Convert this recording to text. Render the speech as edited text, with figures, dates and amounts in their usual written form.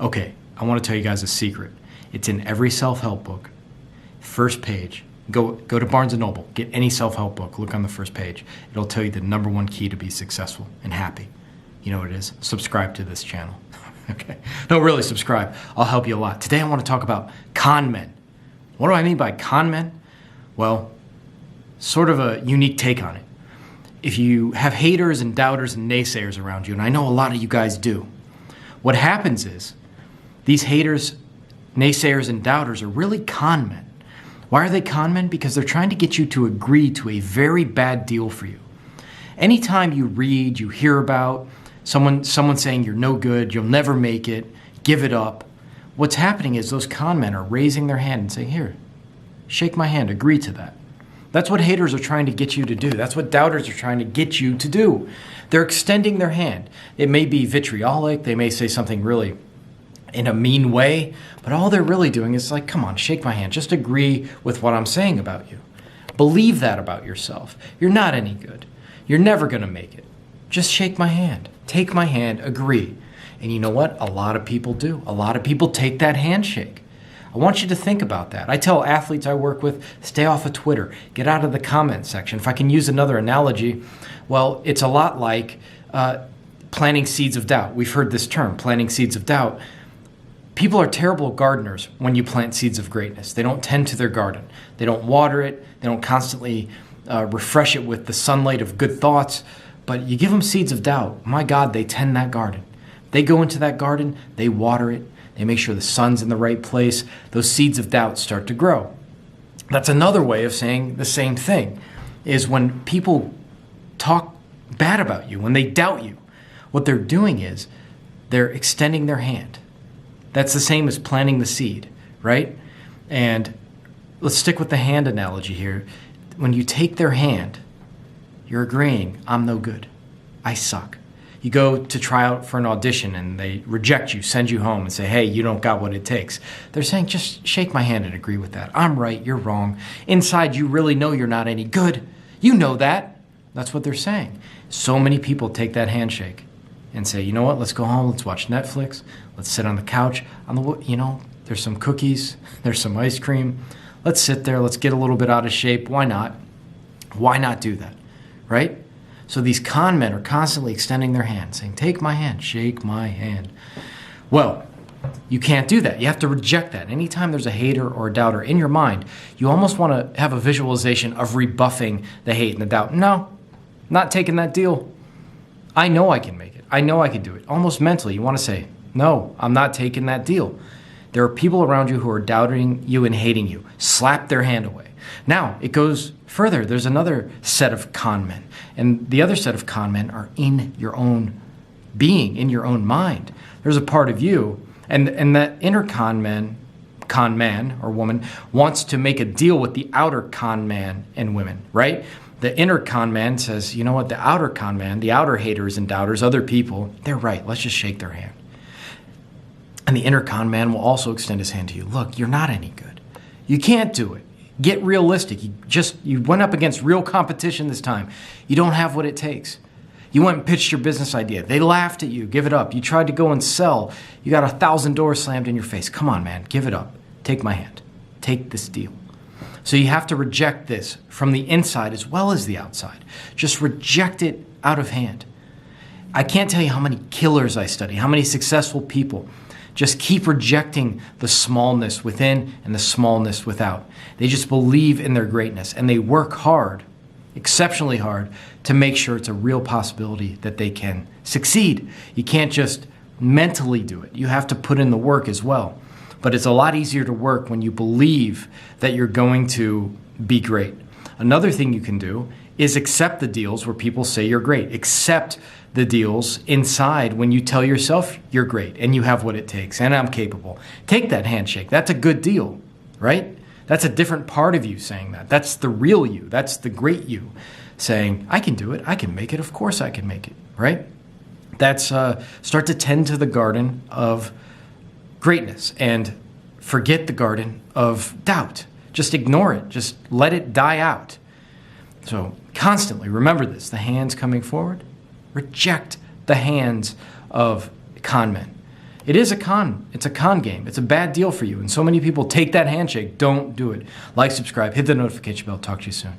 Okay, I want to tell you guys a secret. It's in every self-help book. First page. Go to Barnes & Noble. Get any self-help book. Look on the first page. It'll tell you the number one key to be successful and happy. You know what it is? Subscribe to this channel. Okay? No, really, subscribe. I'll help you a lot. Today I want to talk about con men. What do I mean by con men? Well, sort of a unique take on it. If you have haters and doubters and naysayers around you, and I know a lot of you guys do, what happens is these haters, naysayers, and doubters are really con men. Why are they con men? Because they're trying to get you to agree to a very bad deal for you. Anytime you read, you hear about someone saying you're no good, you'll never make it, give it up, what's happening is those con men are raising their hand and saying, here, shake my hand, agree to that. That's what haters are trying to get you to do. That's what doubters are trying to get you to do. They're extending their hand. It may be vitriolic. They may say something really in a mean way, but all they're really doing is like, come on, shake my hand. Just agree with what I'm saying about you. Believe that about yourself. You're not any good. You're never going to make it. Just shake my hand. Take my hand, agree. And you know what? A lot of people do. A lot of people take that handshake. I want you to think about that. I tell athletes I work with, stay off of Twitter. Get out of the comment section. If I can use another analogy, well, it's a lot like planting seeds of doubt. We've heard this term, planting seeds of doubt. People are terrible gardeners when you plant seeds of greatness. They don't tend to their garden. They don't water it. They don't constantly refresh it with the sunlight of good thoughts. But you give them seeds of doubt. My God, they tend that garden. They go into that garden, they water it, they make sure the sun's in the right place. Those seeds of doubt start to grow. That's another way of saying the same thing, is when people talk bad about you, when they doubt you, what they're doing is they're extending their hand. That's the same as planting the seed, right? And let's stick with the hand analogy here. When you take their hand, you're agreeing, I'm no good. I suck. You go to try out for an audition and they reject you, send you home and say, hey, you don't got what it takes. They're saying, just shake my hand and agree with that. I'm right, you're wrong. Inside, you really know you're not any good. You know that. That's what they're saying. So many people take that handshake and say, you know what, let's go home, let's watch Netflix, let's sit on the couch, there's some cookies, there's some ice cream. Let's sit there, let's get a little bit out of shape. Why not? Why not do that, right? So these con men are constantly extending their hand, saying, take my hand, shake my hand. Well, you can't do that. You have to reject that. Anytime there's a hater or a doubter in your mind, you almost want to have a visualization of rebuffing the hate and the doubt. No, not taking that deal. I know I can make it. I know I can do it. Almost mentally, you want to say, no, I'm not taking that deal. There are people around you who are doubting you and hating you. Slap their hand away. Now, it goes further. There's another set of con men. And the other set of con men are in your own being, in your own mind. There's a part of you, and that inner con man or woman wants to make a deal with the outer con man and women, right? The inner con man says, you know what, the outer con man, the outer haters and doubters, other people, they're right. Let's just shake their hand. And the inner con man will also extend his hand to you. Look, you're not any good. You can't do it. Get realistic. You went up against real competition this time. You don't have what it takes. You went and pitched your business idea. They laughed at you. Give it up. You tried to go and sell. You got 1,000 doors slammed in your face. Come on, man. Give it up. Take my hand. Take this deal. So you have to reject this from the inside as well as the outside. Just reject it out of hand. I can't tell you how many killers I study, how many successful people just keep rejecting the smallness within and the smallness without. They just believe in their greatness and they work hard, exceptionally hard, to make sure it's a real possibility that they can succeed. You can't just mentally do it. You have to put in the work as well. But it's a lot easier to work when you believe that you're going to be great. Another thing you can do is accept the deals where people say you're great. Accept the deals inside when you tell yourself you're great and you have what it takes and I'm capable. Take that handshake. That's a good deal, right? That's a different part of you saying that. That's the real you. That's the great you saying, I can do it. I can make it. Of course I can make it, right? That's start to tend to the garden of greatness and forget the garden of doubt. Just ignore it. Just let it die out. So constantly remember this, the hands coming forward, reject the hands of con men. It is a con. It's a con game. It's a bad deal for you. And so many people take that handshake. Don't do it. Like, subscribe, hit the notification bell. Talk to you soon.